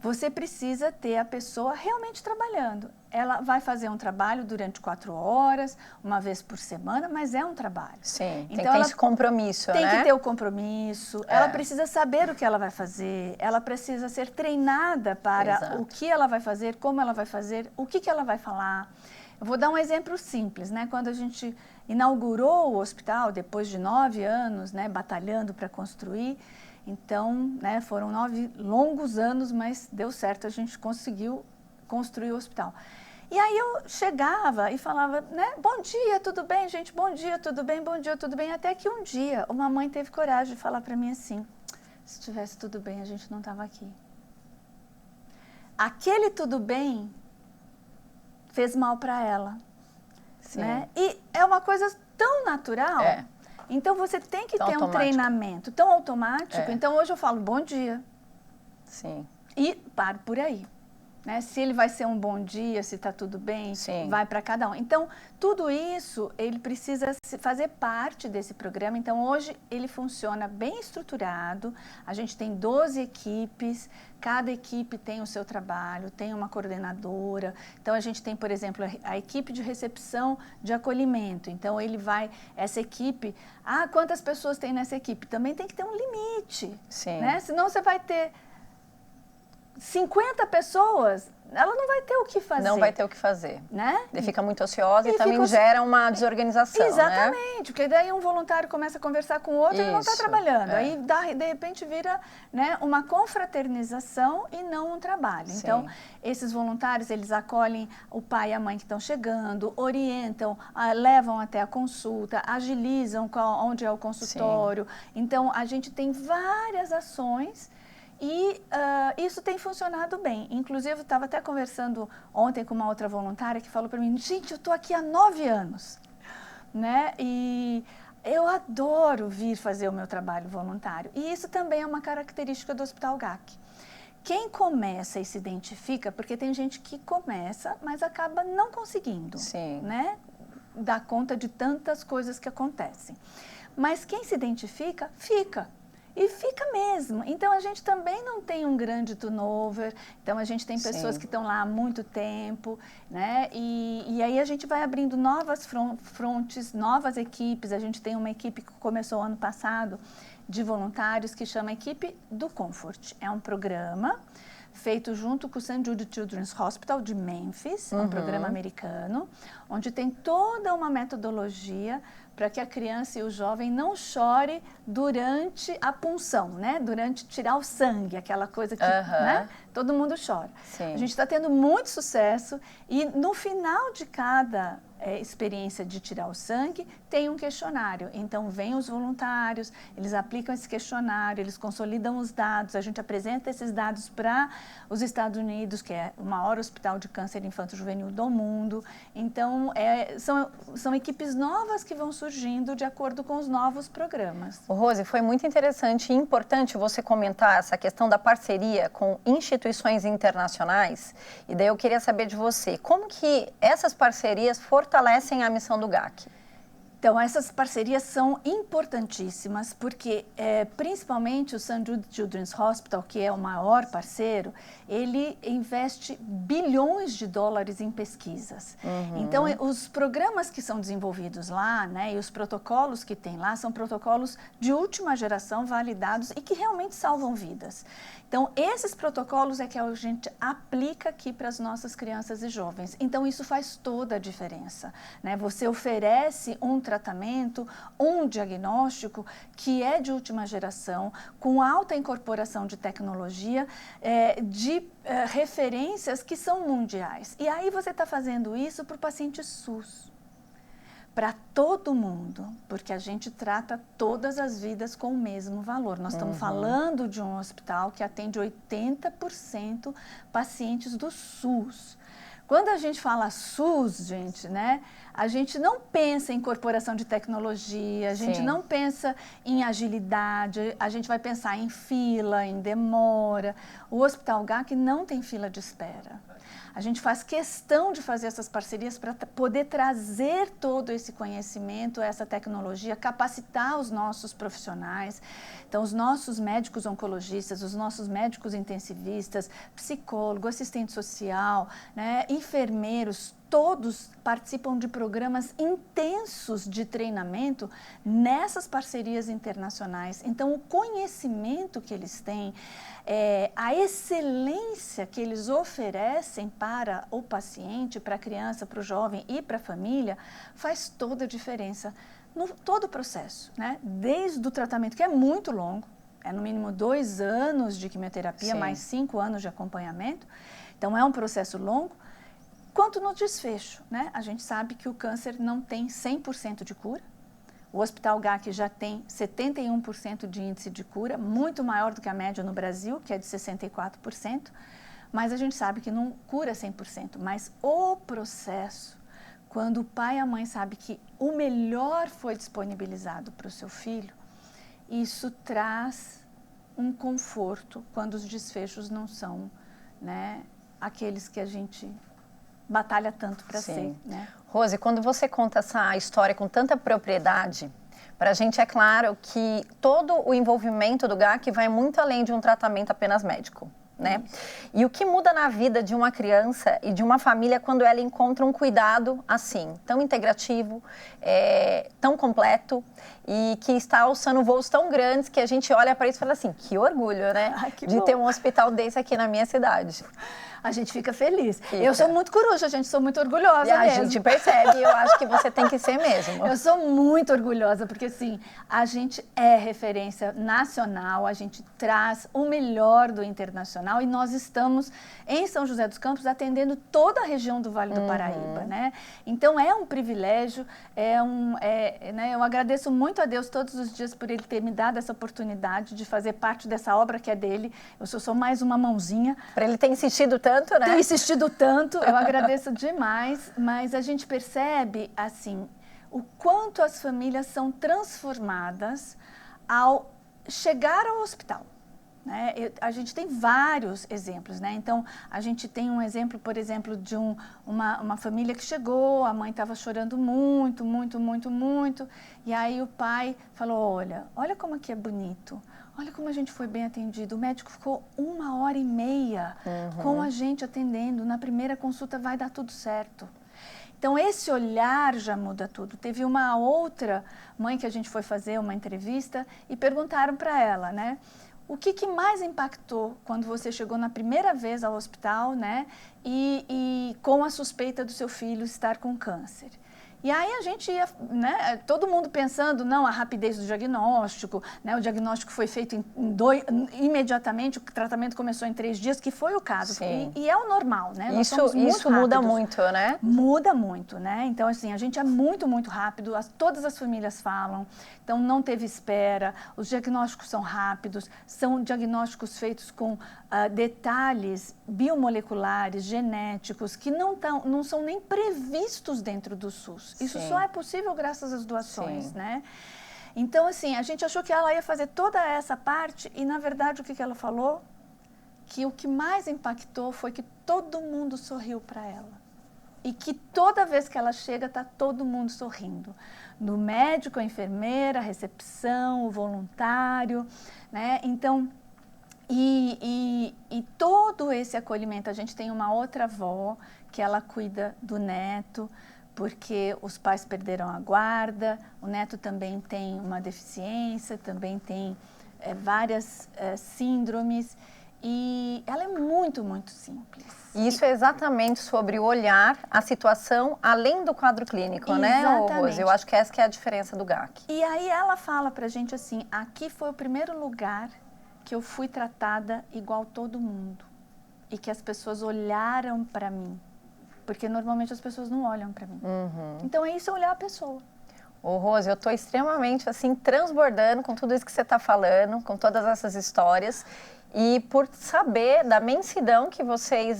você precisa ter a pessoa realmente trabalhando. Ela vai fazer um trabalho durante 4 horas, uma vez por semana, mas é um trabalho. Sim, então, tem que ter esse compromisso, tem né? que ter o compromisso, ela precisa saber o que ela vai fazer, ela precisa ser treinada para o que ela vai fazer, como ela vai fazer, o que ela vai falar. Eu vou dar um exemplo simples, né? Quando a gente inaugurou o hospital, depois de 9 anos, né, batalhando para construir, então, né, foram 9 longos anos, mas deu certo, a gente conseguiu construir o hospital. E aí eu chegava e falava, né, bom dia, tudo bem, gente? Bom dia, tudo bem? Bom dia, tudo bem? Até que um dia uma mãe teve coragem de falar para mim assim, se tivesse tudo bem, a gente não estava aqui. Aquele tudo bem fez mal para ela, né? E é uma coisa tão natural, então você tem que ter um treinamento tão automático. Então hoje eu falo bom dia. Sim. E paro por aí. né? Se ele vai ser um bom dia, se está tudo bem, Sim. vai para cada um. Então, tudo isso, ele precisa fazer parte desse programa. Então, hoje, ele funciona bem estruturado. A gente tem 12 equipes, cada equipe tem o seu trabalho, tem uma coordenadora. Então, a gente tem, por exemplo, a equipe de recepção de acolhimento. Então, essa equipe, quantas pessoas tem nessa equipe? Também tem que ter um limite, Sim. né? Senão você vai ter 50 pessoas, ela não vai ter o que fazer. Não vai ter o que fazer. Né? Ele fica muito ociosa e também fica gera uma desorganização, Exatamente, né? porque daí um voluntário começa a conversar com o outro e ele não está Isso, trabalhando. é. Aí, de repente, vira, né, uma confraternização e não um trabalho. Sim. Então, esses voluntários, eles acolhem o pai e a mãe que estão chegando, orientam, levam até a consulta, agilizam onde é o consultório. Sim. Então, a gente tem várias ações. E isso tem funcionado bem. Inclusive, eu estava até conversando ontem com uma outra voluntária que falou para mim, gente, eu estou aqui há 9 anos, né? E eu adoro vir fazer o meu trabalho voluntário. E isso também é uma característica do Hospital GAC. Quem começa e se identifica, porque tem gente que começa, mas acaba não conseguindo, Sim. né? Dar conta de tantas coisas que acontecem. Mas quem se identifica, fica. E fica mesmo. Então, a gente também não tem um grande turnover. Então, a gente tem pessoas que estão lá há muito tempo, né? E aí a gente vai abrindo novas frontes, novas equipes. A gente tem uma equipe que começou ano passado de voluntários que chama Equipe do Comfort. É um programa feito junto com o St. Jude Children's Hospital de Memphis, um programa americano, onde tem toda uma metodologia para que a criança e o jovem não chore durante a punção, né? Durante tirar o sangue, aquela coisa que, né? Todo mundo chora. Sim. A gente está tendo muito sucesso e no final de cada experiência de tirar o sangue, tem um questionário. Então, vêm os voluntários, eles aplicam esse questionário, eles consolidam os dados, a gente apresenta esses dados para os Estados Unidos, que é o maior hospital de câncer infanto-juvenil do mundo. Então, são equipes novas que vão surgindo de acordo com os novos programas. Rose, foi muito interessante e importante você comentar essa questão da parceria com instituições internacionais. E daí eu queria saber de você, como que essas parcerias fortalecem a missão do GAC? Então, essas parcerias são importantíssimas porque, principalmente o St. Jude Children's Hospital, que é o maior parceiro, ele investe bilhões de dólares em pesquisas. Então, os programas que são desenvolvidos lá, né, e os protocolos que tem lá, são protocolos de última geração, validados e que realmente salvam vidas. Então, esses protocolos é que a gente aplica aqui para as nossas crianças e jovens. Então, isso faz toda a diferença, né? Você oferece um tratamento, um diagnóstico que é de última geração, com alta incorporação de tecnologia, referências que são mundiais. E aí você está fazendo isso para o paciente SUS. Para todo mundo, porque a gente trata todas as vidas com o mesmo valor. Nós estamos falando de um hospital que atende 80% pacientes do SUS. Quando a gente fala SUS, gente, né, a gente não pensa em incorporação de tecnologia, a gente não pensa em agilidade, a gente vai pensar em fila, em demora. O Hospital GAC não tem fila de espera. A gente faz questão de fazer essas parcerias para poder trazer todo esse conhecimento, essa tecnologia, capacitar os nossos profissionais. Então, os nossos médicos oncologistas, os nossos médicos intensivistas, psicólogo, assistente social, né, enfermeiros, todos participam de programas intensos de treinamento nessas parcerias internacionais. Então, o conhecimento que eles têm, a excelência que eles oferecem para o paciente, para a criança, para o jovem e para a família, faz toda a diferença no todo o processo, né? Desde o tratamento, que é muito longo, é no mínimo 2 anos de quimioterapia, mais 5 anos de acompanhamento. Então, é um processo longo. Quanto no desfecho, né? A gente sabe que o câncer não tem 100% de cura. O Hospital GAC já tem 71% de índice de cura, muito maior do que a média no Brasil, que é de 64%. Mas a gente sabe que não cura 100%. Mas o processo, quando o pai e a mãe sabem que o melhor foi disponibilizado para o seu filho, isso traz um conforto quando os desfechos não são, né, aqueles que a gente batalha tanto para ser, Sim. né? Rose, quando você conta essa história com tanta propriedade, para a gente é claro que todo o envolvimento do GAC vai muito além de um tratamento apenas médico, né? E o que muda na vida de uma criança e de uma família quando ela encontra um cuidado assim, tão integrativo, tão completo e que está alçando voos tão grandes que a gente olha para isso e fala assim, que orgulho, né? Ai, que de bom. ter um hospital desse aqui na minha cidade. A gente fica feliz. Fica. Eu sou muito coruja, gente, sou muito orgulhosa E a mesmo. gente percebe, eu acho que você tem que ser mesmo. Eu sou muito orgulhosa, porque assim, a gente é referência nacional, a gente traz o melhor do internacional e nós estamos em São José dos Campos atendendo toda a região do Vale do Paraíba, né? Então é um privilégio, né? Eu agradeço muito a Deus todos os dias por Ele ter me dado essa oportunidade de fazer parte dessa obra que é dele. Eu sou só mais uma mãozinha. Para ele ter insistido tanto, né? Ter insistido tanto, eu agradeço demais, mas a gente percebe, assim, o quanto as famílias são transformadas ao chegar ao hospital, né? A gente tem vários exemplos, né? Então, a gente tem um exemplo, por exemplo, de uma família que chegou, a mãe estava chorando muito, muito, muito, muito, e aí o pai falou, olha como aqui é bonito. Olha como a gente foi bem atendido. O médico ficou 1h30 com a gente atendendo. Na primeira consulta vai dar tudo certo. Então, esse olhar já muda tudo. Teve uma outra mãe que a gente foi fazer uma entrevista e perguntaram para ela, né? O que mais impactou quando você chegou na primeira vez ao hospital, né? E com a suspeita do seu filho estar com câncer? E aí a gente ia, né, todo mundo pensando, não, a rapidez do diagnóstico, né, o diagnóstico foi feito imediatamente, o tratamento começou em 3 dias, que foi o caso. E é o normal, né? Isso muda muito, né? Muda muito, né? Então, assim, a gente é muito, muito rápido, todas as famílias falam, então não teve espera, os diagnósticos são rápidos, são diagnósticos feitos com detalhes biomoleculares, genéticos, que não são nem previstos dentro do SUS. Isso só é possível graças às doações, né? Então, assim, a gente achou que ela ia fazer toda essa parte e, na verdade, o que ela falou? Que o que mais impactou foi que todo mundo sorriu para ela. E que toda vez que ela chega, está todo mundo sorrindo. Do médico, a enfermeira, a recepção, o voluntário, né? Então, e todo esse acolhimento, a gente tem uma outra avó que ela cuida do neto, porque os pais perderam a guarda, o neto também tem uma deficiência, também tem várias síndromes, e ela é muito, muito simples. E isso é exatamente sobre olhar a situação além do quadro clínico, né, Rose? Eu acho que essa que é a diferença do GAC. E aí ela fala pra gente assim, aqui foi o primeiro lugar que eu fui tratada igual todo mundo, e que as pessoas olharam para mim. Porque normalmente as pessoas não olham para mim. Então é isso, olhar a pessoa. Ô, Rose, eu estou extremamente assim transbordando com tudo isso que você está falando, com todas essas histórias. E por saber da imensidão que vocês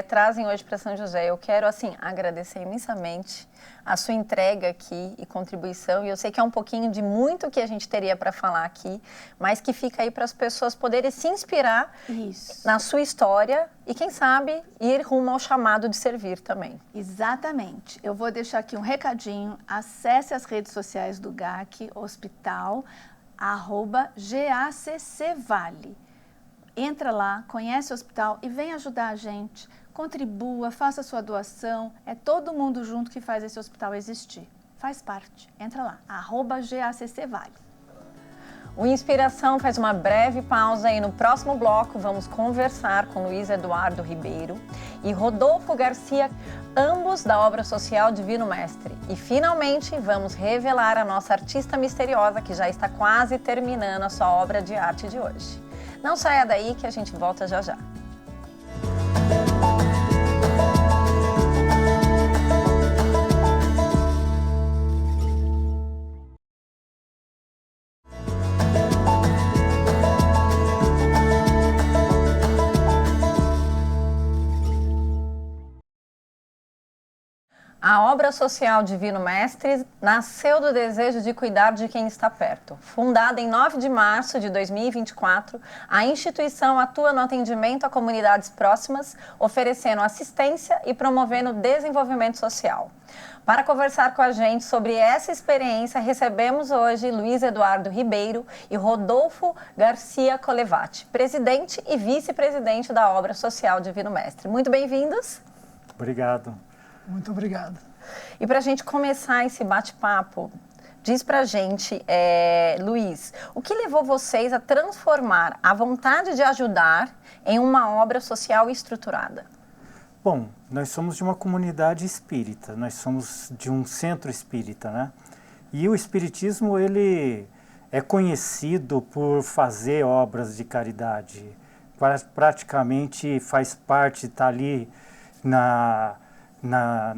trazem hoje para São José, eu quero assim agradecer imensamente a sua entrega aqui e contribuição. E eu sei que é um pouquinho de muito que a gente teria para falar aqui, mas que fica aí para as pessoas poderem se inspirar na sua história e, quem sabe, ir rumo ao chamado de servir também. Exatamente. Eu vou deixar aqui um recadinho. Acesse as redes sociais do GAC Hospital, @GACCVale. Entra lá, conhece o hospital e vem ajudar a gente. Contribua, faça sua doação. É todo mundo junto que faz esse hospital existir. Faz parte. Entra lá, @GACCVale. O Inspiração faz uma breve pausa e no próximo bloco vamos conversar com Luiz Eduardo Ribeiro e Rodolfo Garcia, ambos da obra social Divino Mestre. E finalmente vamos revelar a nossa artista misteriosa que já está quase terminando a sua obra de arte de hoje. Não saia daí que a gente volta já já. A obra social Divino Mestre nasceu do desejo de cuidar de quem está perto. Fundada em 9 de março de 2024, a instituição atua no atendimento a comunidades próximas, oferecendo assistência e promovendo desenvolvimento social. Para conversar com a gente sobre essa experiência, recebemos hoje Luiz Eduardo Ribeiro e Rodolfo Garcia Colevati, presidente e vice-presidente da obra social Divino Mestre. Muito bem-vindos. Obrigado. Muito obrigado. E para a gente começar esse bate-papo, diz para a gente, Luiz, o que levou vocês a transformar a vontade de ajudar em uma obra social estruturada? Bom, nós somos de uma comunidade espírita, nós somos de um centro espírita, né? E o espiritismo, ele é conhecido por fazer obras de caridade. Praticamente faz parte, está ali na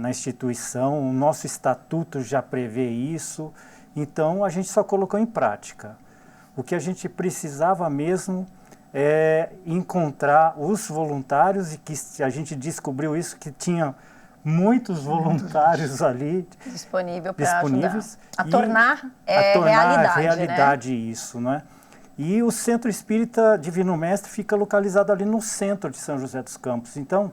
instituição, o nosso estatuto já prevê isso, então a gente só colocou em prática. O que a gente precisava mesmo é encontrar os voluntários, e que a gente descobriu isso, que tinha muitos voluntários ali disponíveis para ajudar a tornar realidade, né? Isso, não é? E o Centro Espírita Divino Mestre fica localizado ali no centro de São José dos Campos. Então,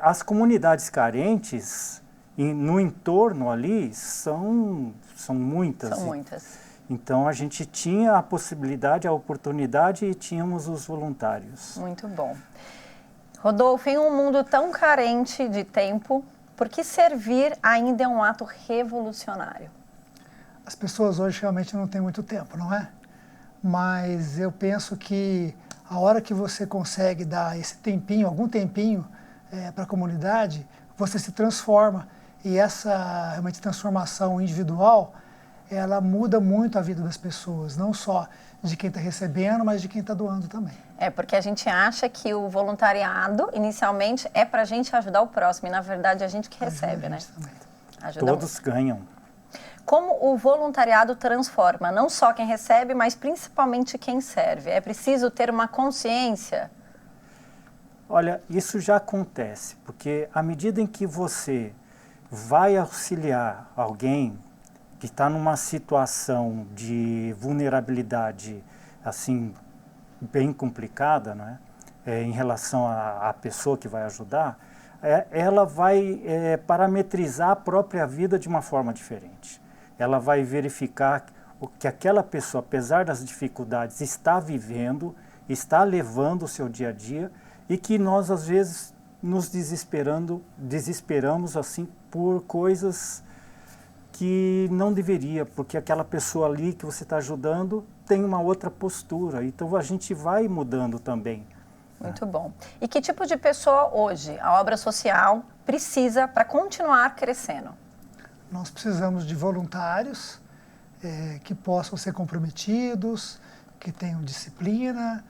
as comunidades carentes no entorno ali são muitas. São muitas. Então, a gente tinha a possibilidade, a oportunidade e tínhamos os voluntários. Muito bom. Rodolfo, em um mundo tão carente de tempo, por que servir ainda é um ato revolucionário? As pessoas hoje realmente não têm muito tempo, não é? Mas eu penso que a hora que você consegue dar esse tempinho, algum tempinho para a comunidade, você se transforma. E essa realmente transformação individual, ela muda muito a vida das pessoas, não só de quem está recebendo, mas de quem está doando também. Porque a gente acha que o voluntariado, inicialmente, é para a gente ajudar o próximo, e na verdade é a gente que recebe, né? Todos ganham. Como o voluntariado transforma não só quem recebe, mas principalmente quem serve? É preciso ter uma consciência? Olha, isso já acontece, porque à medida em que você vai auxiliar alguém que está numa situação de vulnerabilidade, assim, bem complicada, não é? Em relação à pessoa que vai ajudar, ela vai parametrizar a própria vida de uma forma diferente. Ela vai verificar o que aquela pessoa, apesar das dificuldades, está vivendo, está levando o seu dia a dia, e que nós, às vezes, nos desesperamos assim por coisas que não deveria, porque aquela pessoa ali que você está ajudando tem uma outra postura. Então, a gente vai mudando também. Muito bom. E que tipo de pessoa hoje a obra social precisa para continuar crescendo? Nós precisamos de voluntários que possam ser comprometidos, que tenham disciplina,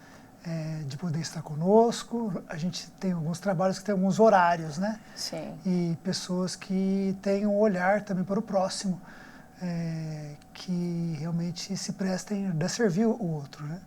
de poder estar conosco. A gente tem alguns trabalhos que tem alguns horários, né? Sim. E pessoas que tenham um olhar também para o próximo, que realmente se prestem a servir o outro, né?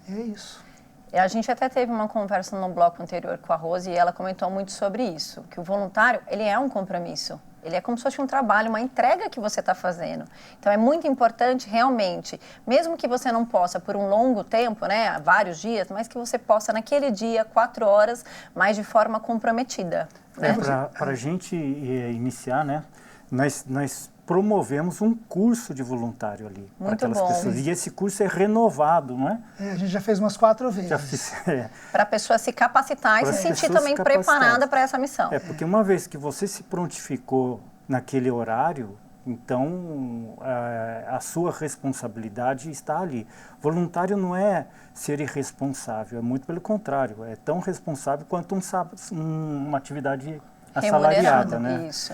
É isso. A gente até teve uma conversa no bloco anterior com a Rose e ela comentou muito sobre isso, que o voluntário, ele é um compromisso. Ele é como se fosse um trabalho, uma entrega que você está fazendo. Então, é muito importante, realmente, mesmo que você não possa por um longo tempo, né, vários dias, mas que você possa, naquele dia, 4 horas, mas de forma comprometida. Né? Para a gente iniciar, né, nós promovemos um curso de voluntário ali. Muito aquelas bom. pessoas. E esse curso é renovado, não é? A gente já fez umas 4 vezes. Já fiz, Para a pessoa se capacitar e se sentir também preparada para essa missão. Porque uma vez que você se prontificou naquele horário, então a sua responsabilidade está ali. Voluntário não é ser irresponsável, é muito pelo contrário, é tão responsável quanto uma atividade assalariada, né? Isso.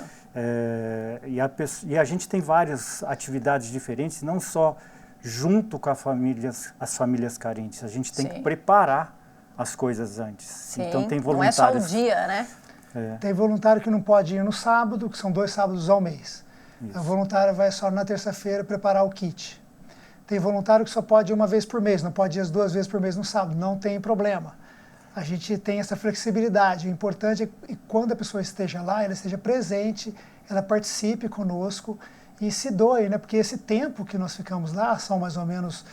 E a gente tem várias atividades diferentes, não só junto com as famílias carentes, a gente tem que preparar as coisas antes. Sim. Então tem Não voluntários. é só o dia, né? Tem voluntário que não pode ir no sábado, que são 2 sábados ao mês. Isso. A voluntária vai só na terça-feira preparar o kit. Tem voluntário que só pode ir uma vez por mês, não pode ir as 2 vezes por mês no sábado, não tem problema. a gente tem essa flexibilidade. O importante é que quando a pessoa esteja lá, ela esteja presente, ela participe conosco e se doe, né? Porque esse tempo que nós ficamos lá, são mais ou menos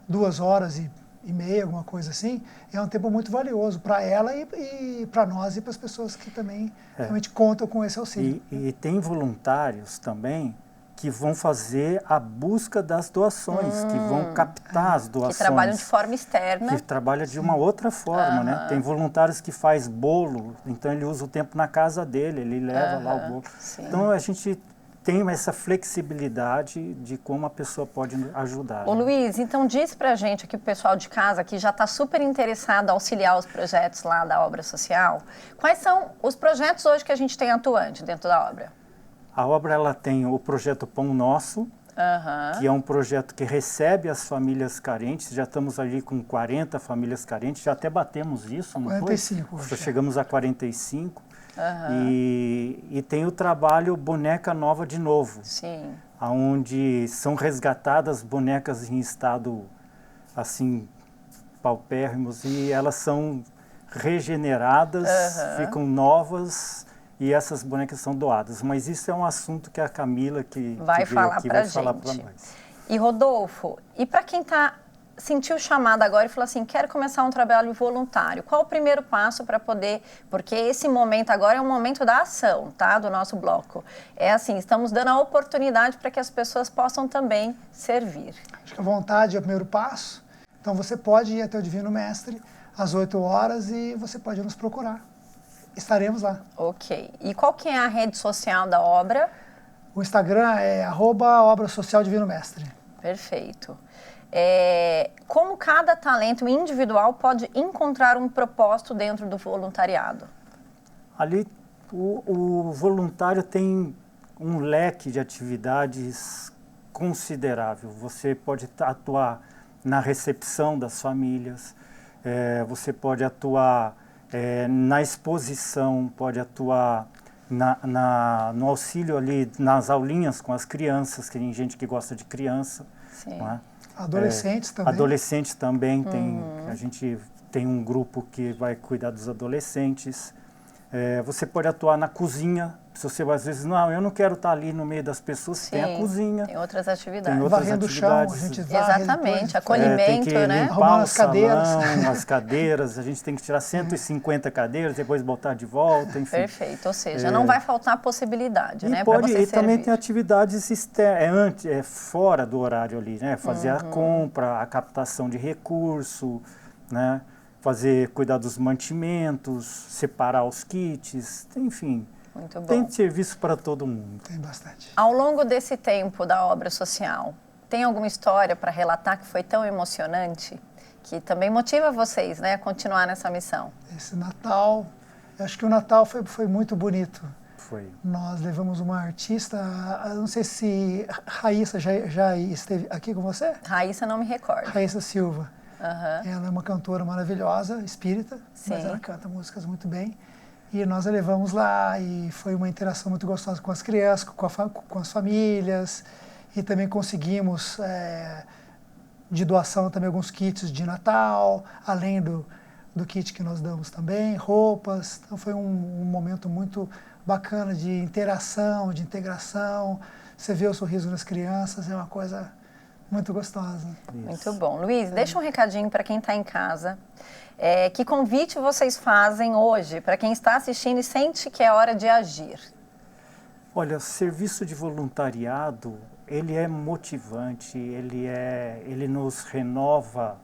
2 horas e meia, alguma coisa assim, é um tempo muito valioso para ela e para nós e para as pessoas que também realmente contam com esse auxílio. E tem voluntários também que vão fazer a busca das doações, que vão captar as doações. Que trabalham de forma externa. Que trabalha de uma outra forma, né? Tem voluntários que faz bolo, então ele usa o tempo na casa dele, ele leva lá o bolo. Sim. Então a gente tem essa flexibilidade de como a pessoa pode ajudar. Ô Luiz, então diz pra gente aqui, o pessoal de casa que já está super interessado em auxiliar os projetos lá da obra social, quais são os projetos hoje que a gente tem atuante dentro da obra? A obra ela tem o projeto Pão Nosso, que é um projeto que recebe as famílias carentes. Já estamos ali com 40 famílias carentes, já até batemos isso, não 45 foi? hoje. Chegamos a 45. E tem o trabalho Boneca Nova de Novo, onde são resgatadas bonecas em estado assim paupérrimos e elas são regeneradas, ficam novas. E essas bonecas são doadas. Mas isso é um assunto que a Camila vai falar para nós. E Rodolfo, e para quem sentiu chamada agora e falou assim, quero começar um trabalho voluntário, qual o primeiro passo para poder, porque esse momento agora é um momento da ação, tá, do nosso bloco. É assim, estamos dando a oportunidade para que as pessoas possam também servir. Acho que a vontade é o primeiro passo. Então você pode ir até o Divino Mestre às 8 horas e você pode nos procurar. Estaremos lá. Ok. E qual que é a rede social da obra? O Instagram é @Obra Social Divino Mestre. Perfeito. Como cada talento individual pode encontrar um propósito dentro do voluntariado? Ali, o voluntário tem um leque de atividades considerável. Você pode atuar na recepção das famílias, você pode atuar na exposição, pode atuar no auxílio ali, nas aulinhas com as crianças, que tem gente que gosta de criança. Sim. Não é? Adolescentes também. Adolescentes também, a gente tem um grupo que vai cuidar dos adolescentes. Você pode atuar na cozinha, se você às vezes, não, eu não quero estar ali no meio das pessoas, Sim, tem a cozinha. Tem outras atividades. Varrendo o chão, a gente varre. Exatamente, depois, acolhimento, tem que né? limpar as cadeiras. as cadeiras, a gente tem que tirar 150 cadeiras, depois botar de volta, enfim. Perfeito, ou seja, não vai faltar possibilidade, né, para você E também servir. tem atividades fora do horário ali, né? Fazer a compra, a captação de recurso, né? Cuidar dos mantimentos, separar os kits, enfim. Muito bom. Tem serviço para todo mundo. Tem bastante. Ao longo desse tempo da obra social, tem alguma história para relatar que foi tão emocionante, que também motiva vocês, né, a continuar nessa missão? Esse Natal, eu acho que o Natal foi muito bonito. Foi. Nós levamos uma artista, não sei se Raíssa já esteve aqui com você? Raíssa, não me recordo. Raíssa Silva. Ela é uma cantora maravilhosa, espírita, mas ela canta músicas muito bem. E nós a levamos lá e foi uma interação muito gostosa com as crianças, com as famílias. E também conseguimos, de doação, também alguns kits de Natal, além do kit que nós damos também, roupas. Então foi um momento muito bacana de interação, de integração. Você vê o sorriso das crianças, é uma coisa muito gostosa. Isso. Muito bom. Luiz, deixa um recadinho para quem está em casa. Que convite vocês fazem hoje para quem está assistindo e sente que é hora de agir? Olha, serviço de voluntariado, ele é motivante, ele nos renova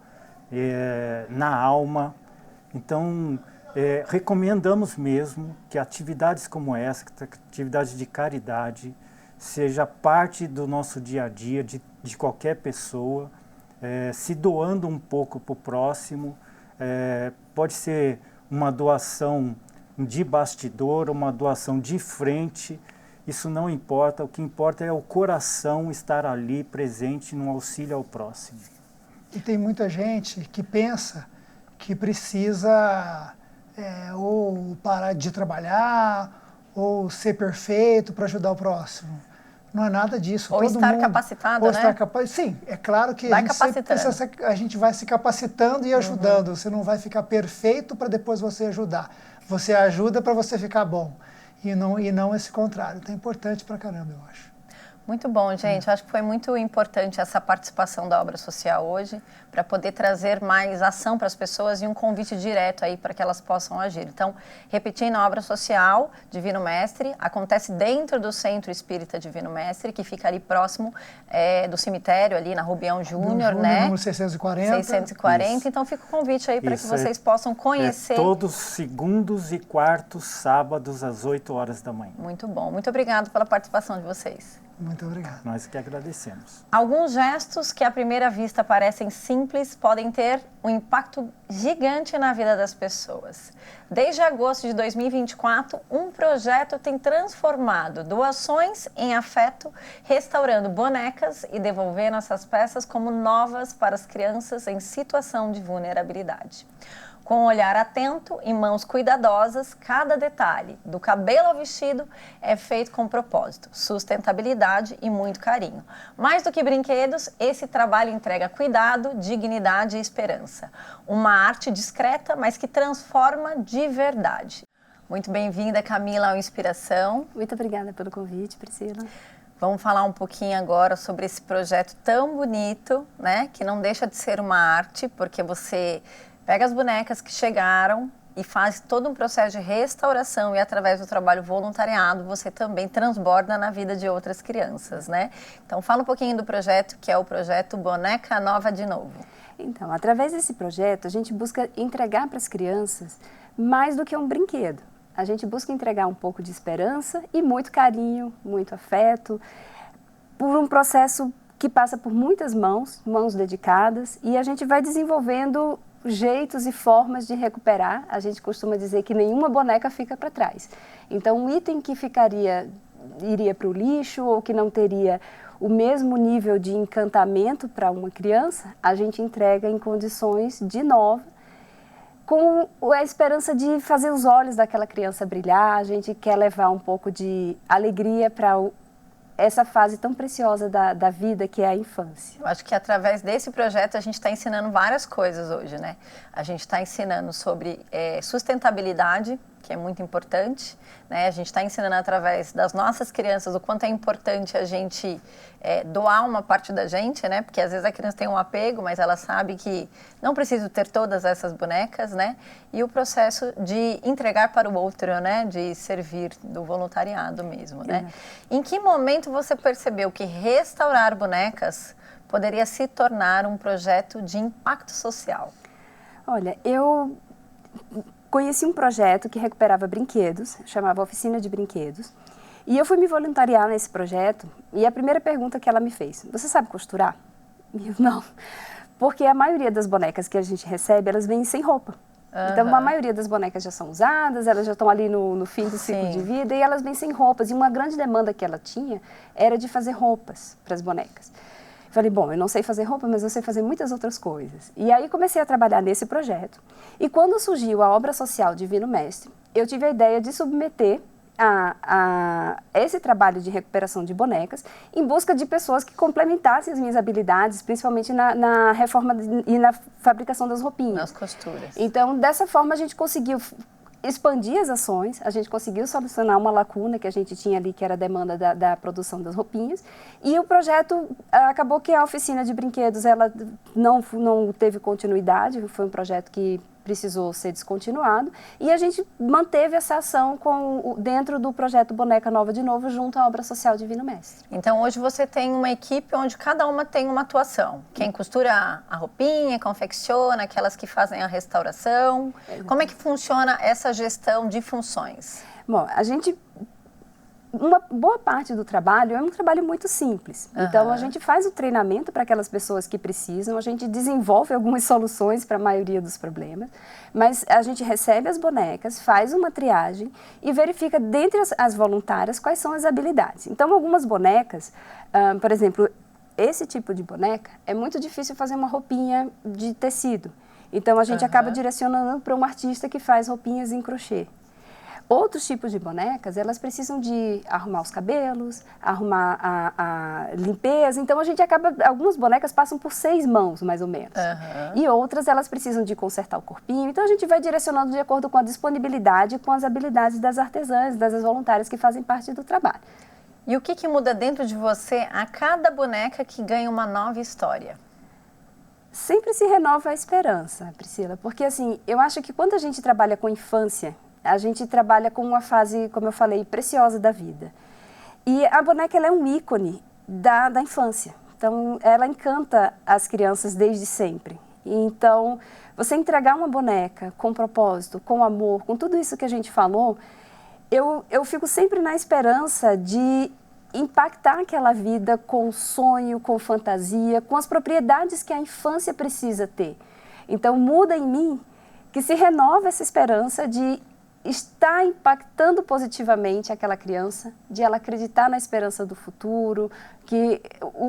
na alma. Então, recomendamos mesmo que atividades como essa, atividades de caridade, seja parte do nosso dia a dia, de qualquer pessoa, se doando um pouco para o próximo. Pode ser uma doação de bastidor, uma doação de frente, isso não importa. O que importa é o coração estar ali presente no auxílio ao próximo. E tem muita gente que pensa que precisa ou parar de trabalhar ou ser perfeito para ajudar o próximo. Não é nada disso. Ou Todo estar mundo, capacitado, ou né? estar Sim, é claro que a gente vai se capacitando e ajudando. Você não vai ficar perfeito para depois você ajudar. Você ajuda para você ficar bom. E não esse contrário. Então é importante pra caramba, eu acho. Muito bom, gente. Acho que foi muito importante essa participação da obra social hoje, para poder trazer mais ação para as pessoas e um convite direto aí para que elas possam agir. Então, repetindo, a obra social Divino Mestre acontece dentro do Centro Espírita Divino Mestre, que fica ali próximo do cemitério, ali na Rubião Júnior, né? Número 640. 640. Isso. Então, fica o convite aí para que Isso, vocês possam conhecer. Todos segundos e quartos sábados às 8 horas da manhã. Muito bom. Muito obrigado pela participação de vocês. Muito obrigado. Nós que agradecemos. Alguns gestos que à primeira vista parecem simples podem ter um impacto gigante na vida das pessoas. Desde agosto de 2024, um projeto tem transformado doações em afeto, restaurando bonecas e devolvendo essas peças como novas para as crianças em situação de vulnerabilidade. Com um olhar atento e mãos cuidadosas, cada detalhe, do cabelo ao vestido, é feito com propósito, sustentabilidade e muito carinho. Mais do que brinquedos, esse trabalho entrega cuidado, dignidade e esperança. Uma arte discreta, mas que transforma de verdade. Muito bem-vinda, Camila, ao Inspiração. Muito obrigada pelo convite, Priscila. Vamos falar um pouquinho agora sobre esse projeto tão bonito, né? Que não deixa de ser uma arte, porque você pega as bonecas que chegaram e faz todo um processo de restauração e através do trabalho voluntariado você também transborda na vida de outras crianças, né? Então fala um pouquinho do projeto, que é o projeto Boneca Nova de Novo. Então, através desse projeto, a gente busca entregar para as crianças mais do que um brinquedo. A gente busca entregar um pouco de esperança e muito carinho, muito afeto, por um processo que passa por muitas mãos dedicadas, e a gente vai desenvolvendo jeitos e formas de recuperar. A gente costuma dizer que nenhuma boneca fica para trás. Então, um item que iria para o lixo ou que não teria o mesmo nível de encantamento para uma criança, a gente entrega em condições de nova, com a esperança de fazer os olhos daquela criança brilhar. A gente quer levar um pouco de alegria para essa fase tão preciosa da vida que é a infância. Eu acho que através desse projeto a gente está ensinando várias coisas hoje, né? A gente está ensinando sobre sustentabilidade, que é muito importante, né? A gente está ensinando através das nossas crianças o quanto é importante a gente doar uma parte da gente, né? Porque às vezes a criança tem um apego, mas ela sabe que não precisa ter todas essas bonecas, né? E o processo de entregar para o outro, né? De servir, do voluntariado mesmo, né? Em que momento você percebeu que restaurar bonecas poderia se tornar um projeto de impacto social? Olha, eu conheci um projeto que recuperava brinquedos, chamava Oficina de Brinquedos, e eu fui me voluntariar nesse projeto, e a primeira pergunta que ela me fez: você sabe costurar? E eu, não, porque a maioria das bonecas que a gente recebe, elas vêm sem roupa. Então, a maioria das bonecas já são usadas, elas já estão ali no fim do ciclo de vida, e elas vêm sem roupas, e uma grande demanda que ela tinha era de fazer roupas para as bonecas. Falei, bom, eu não sei fazer roupa, mas eu sei fazer muitas outras coisas. E aí comecei a trabalhar nesse projeto. E quando surgiu a obra social Divino Mestre, eu tive a ideia de submeter a esse trabalho de recuperação de bonecas em busca de pessoas que complementassem as minhas habilidades, principalmente na reforma e na fabricação das roupinhas. Nas costuras. Então, dessa forma, a gente conseguiu expandir as ações, a gente conseguiu solucionar uma lacuna que a gente tinha ali, que era a demanda da produção das roupinhas, e o projeto acabou que a oficina de brinquedos ela não teve continuidade, foi um projeto que precisou ser descontinuado, e a gente manteve essa ação dentro do projeto Boneca Nova de Novo, junto à obra social Divino Mestre. Então, hoje você tem uma equipe onde cada uma tem uma atuação. Quem costura a roupinha, confecciona, aquelas que fazem a restauração. Como é que funciona essa gestão de funções? Bom, uma boa parte do trabalho é um trabalho muito simples. Então, a gente faz o treinamento para aquelas pessoas que precisam, a gente desenvolve algumas soluções para a maioria dos problemas, mas a gente recebe as bonecas, faz uma triagem e verifica dentre as voluntárias quais são as habilidades. Então, algumas bonecas, por exemplo, esse tipo de boneca, é muito difícil fazer uma roupinha de tecido. Então, a gente acaba direcionando para um artista que faz roupinhas em crochê. Outros tipos de bonecas, elas precisam de arrumar os cabelos, arrumar a limpeza. Então, a gente acaba... Algumas bonecas passam por 6 mãos, mais ou menos. E outras, elas precisam de consertar o corpinho. Então, a gente vai direcionando de acordo com a disponibilidade e com as habilidades das artesãs, das voluntárias que fazem parte do trabalho. E o que muda dentro de você a cada boneca que ganha uma nova história? Sempre se renova a esperança, Priscila. Porque, assim, eu acho que quando a gente trabalha com infância, a gente trabalha com uma fase, como eu falei, preciosa da vida. E a boneca, ela é um ícone da infância. Então, ela encanta as crianças desde sempre. Então, você entregar uma boneca com propósito, com amor, com tudo isso que a gente falou, eu fico sempre na esperança de impactar aquela vida com sonho, com fantasia, com as propriedades que a infância precisa ter. Então, muda em mim que se renova essa esperança de estar impactando positivamente aquela criança, de ela acreditar na esperança do futuro, que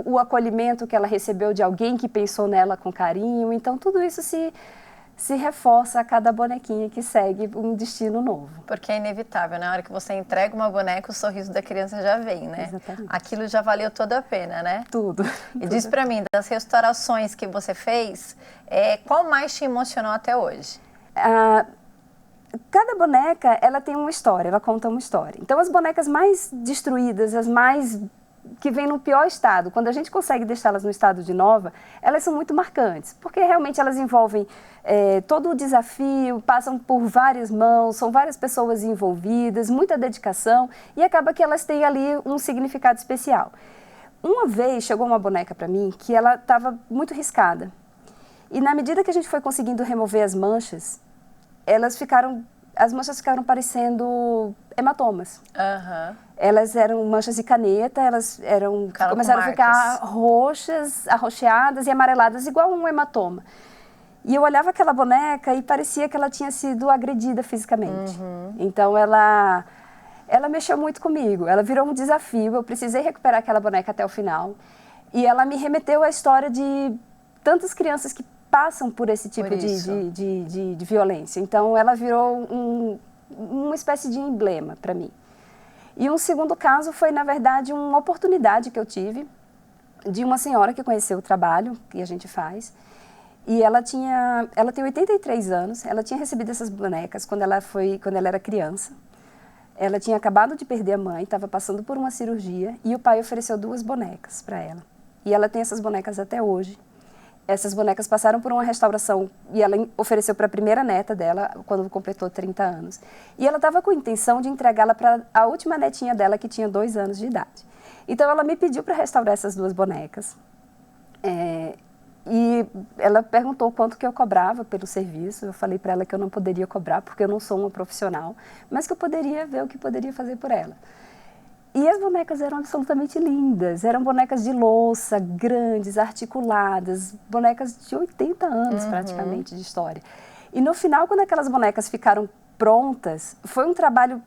o acolhimento que ela recebeu de alguém que pensou nela com carinho. Então, tudo isso se reforça a cada bonequinha que segue um destino novo. Porque é inevitável, na hora que você entrega uma boneca, o sorriso da criança já vem, né? Exatamente. Aquilo já valeu toda a pena, né? Tudo. E diz pra mim, das restaurações que você fez, qual mais te emocionou até hoje? Cada boneca, ela tem uma história, ela conta uma história. Então, as bonecas mais destruídas, as mais que vêm no pior estado, quando a gente consegue deixá-las no estado de nova, elas são muito marcantes, porque realmente elas envolvem todo o desafio, passam por várias mãos, são várias pessoas envolvidas, muita dedicação, e acaba que elas têm ali um significado especial. Uma vez chegou uma boneca para mim que ela estava muito riscada, e na medida que a gente foi conseguindo remover as manchas, as manchas ficaram parecendo hematomas. Elas eram manchas de caneta, começaram a ficar roxas, arroxeadas e amareladas, igual um hematoma. E eu olhava aquela boneca e parecia que ela tinha sido agredida fisicamente. Então, ela mexeu muito comigo, ela virou um desafio, eu precisei recuperar aquela boneca até o final. E ela me remeteu à história de tantas crianças que passam por esse tipo de violência. Então, ela virou uma espécie de emblema para mim. E um segundo caso foi, na verdade, uma oportunidade que eu tive de uma senhora que conheceu o trabalho que a gente faz. E ela tem 83 anos, ela tinha recebido essas bonecas quando ela era criança. Ela tinha acabado de perder a mãe, estava passando por uma cirurgia, e o pai ofereceu 2 bonecas para ela. E ela tem essas bonecas até hoje. Essas bonecas passaram por uma restauração e ela ofereceu para a primeira neta dela, quando completou 30 anos. E ela estava com a intenção de entregá-la para a última netinha dela, que tinha 2 anos de idade. Então, ela me pediu para restaurar essas 2 bonecas. E ela perguntou quanto que eu cobrava pelo serviço. Eu falei para ela que eu não poderia cobrar, porque eu não sou uma profissional, mas que eu poderia ver o que poderia fazer por ela. E as bonecas eram absolutamente lindas, eram bonecas de louça, grandes, articuladas, bonecas de 80 anos praticamente de história. E no final, quando aquelas bonecas ficaram prontas, foi um trabalho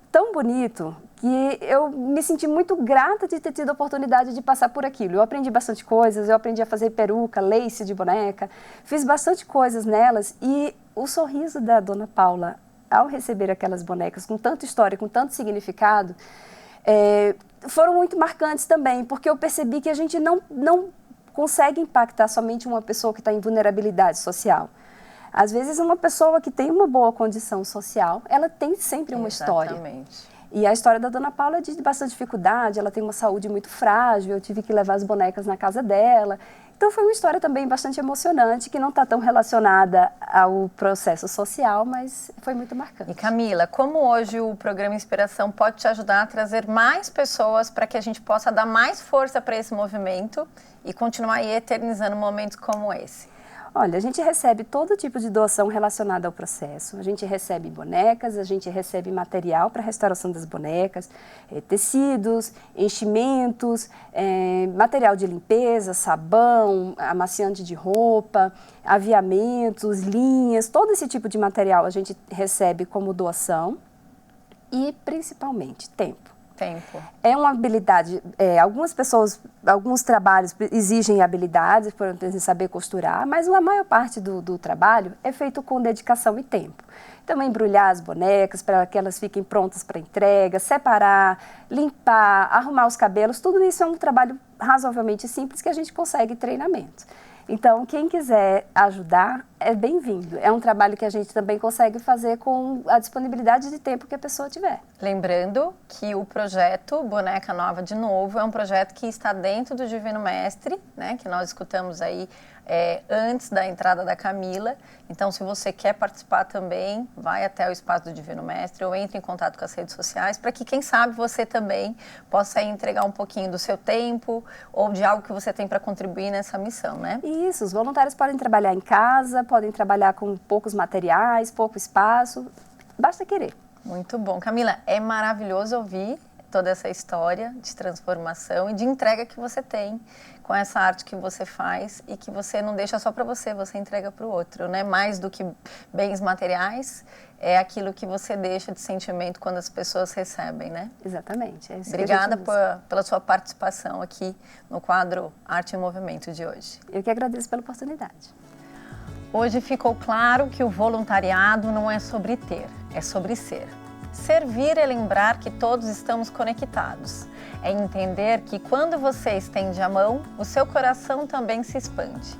tão bonito que eu me senti muito grata de ter tido a oportunidade de passar por aquilo. Eu aprendi bastante coisas, eu aprendi a fazer peruca, lace de boneca, fiz bastante coisas nelas, e o sorriso da Dona Paula, ao receber aquelas bonecas com tanta história, com tanto significado, foram muito marcantes também, porque eu percebi que a gente não consegue impactar somente uma pessoa que está em vulnerabilidade social. Às vezes, uma pessoa que tem uma boa condição social, ela tem sempre uma história. E a história da Dona Paula é de bastante dificuldade, ela tem uma saúde muito frágil, eu tive que levar as bonecas na casa dela. Então, foi uma história também bastante emocionante, que não está tão relacionada ao processo social, mas foi muito marcante. E Camila, como hoje o programa Inspiração pode te ajudar a trazer mais pessoas para que a gente possa dar mais força para esse movimento e continuar aí eternizando momentos como esse? Olha, a gente recebe todo tipo de doação relacionada ao processo. A gente recebe bonecas, a gente recebe material para a restauração das bonecas, tecidos, enchimentos, material de limpeza, sabão, amaciante de roupa, aviamentos, linhas, todo esse tipo de material a gente recebe como doação e, principalmente, tempo. Tempo. É uma habilidade, algumas pessoas, alguns trabalhos exigem habilidades, por exemplo, saber costurar, mas a maior parte do trabalho é feito com dedicação e tempo. Então, embrulhar as bonecas para que elas fiquem prontas para entrega, separar, limpar, arrumar os cabelos, tudo isso é um trabalho razoavelmente simples que a gente consegue treinamento. Então, quem quiser ajudar é bem-vindo. É um trabalho que a gente também consegue fazer com a disponibilidade de tempo que a pessoa tiver. Lembrando que o projeto Boneca Nova de Novo é um projeto que está dentro do Divino Mestre, né, que nós escutamos aí antes da entrada da Camila. Então, se você quer participar também, vai até o espaço do Divino Mestre ou entre em contato com as redes sociais para que, quem sabe, você também possa entregar um pouquinho do seu tempo ou de algo que você tem para contribuir nessa missão, né? Isso, os voluntários podem trabalhar em casa, podem trabalhar com poucos materiais, pouco espaço, basta querer. Muito bom. Camila, é maravilhoso ouvir toda essa história de transformação e de entrega que você tem com essa arte que você faz e que você não deixa só para você, você entrega para o outro, né? Mais do que bens materiais, é aquilo que você deixa de sentimento quando as pessoas recebem, né? Exatamente. É isso. Obrigada pela sua participação aqui no quadro Arte em Movimento de hoje. Eu que agradeço pela oportunidade. Hoje ficou claro que o voluntariado não é sobre ter, é sobre ser. Servir é lembrar que todos estamos conectados. É entender que quando você estende a mão, o seu coração também se expande.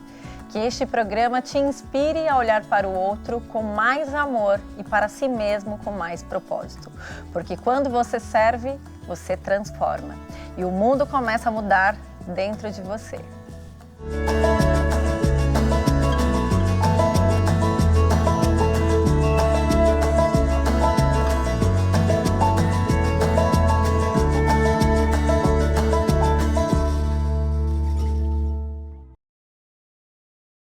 Que este programa te inspire a olhar para o outro com mais amor e para si mesmo com mais propósito. Porque quando você serve, você transforma. E o mundo começa a mudar dentro de você.